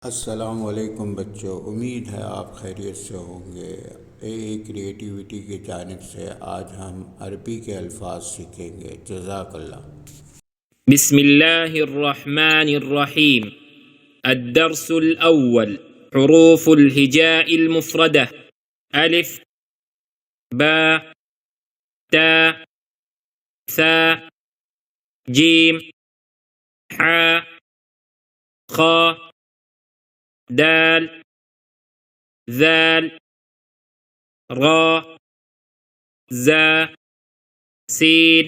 السلام علیکم بچوں، امید ہے آپ خیریت سے ہوں گے۔ کریٹیوٹی کی جانب سے آج ہم عربی کے الفاظ سیکھیں گے۔ جزاک اللہ۔ بسم الله الرحمن الرحيم. الدرس الأول: حروف الهجاء المفردة: ألف، باء، تاء، ثاء، جيم، حاء، خاء، دال، ذال، راء، زا، سين،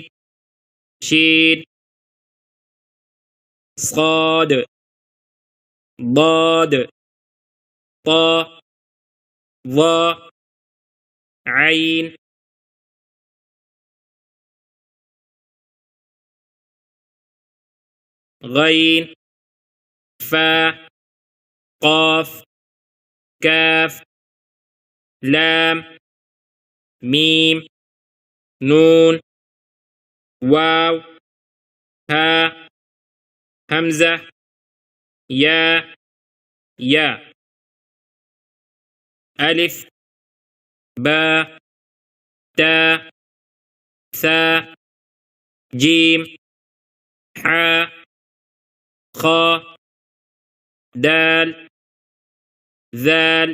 شين، صاد، ضاد، طاء، ظاء، عين، غين، فاء، قاف، كاف، لام، ميم، نون، واو، ها، همزة، يا، يا، ألف، باء، تاء، ثاء، جيم، حاء، خاء، دال، ذال،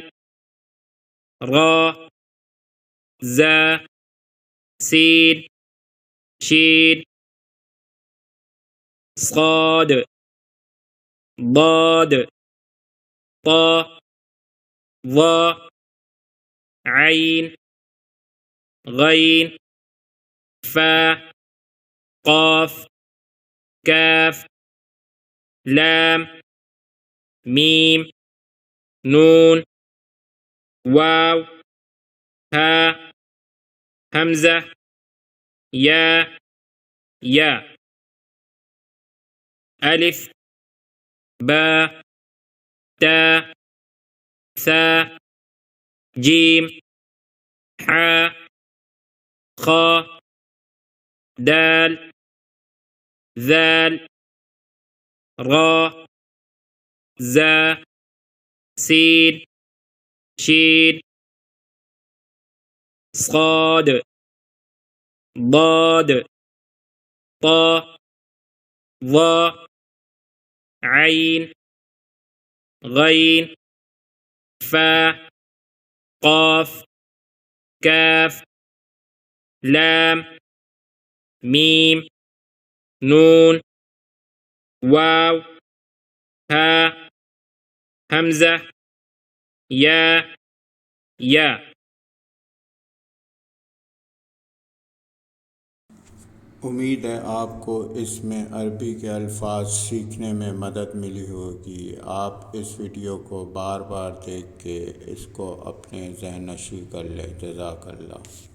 راء، زا، سين، شين، صاد، ضاد، طاء، ظاء، عين، غين، فاء، قاف، كاف، لام، ميم، نون، واو، ها، همزة، يا، يا، ألف، باء، تاء، ثاء، جيم، حاء، خاء، دال، ذال، راء، زا، سين، شين، صاد، ضاد، طاء، ظاء، عين، غين، فاء، قاف، كاف، لام، ميم، نون، واو، ها، همزة، يا، يا۔ امید ہے آپ کو اس میں عربی کے الفاظ سیکھنے میں مدد ملی ہوگی۔ آپ اس ویڈیو کو بار بار دیکھ کے اس کو اپنے ذہن نشیں کر لیں۔ جزاک اللہ۔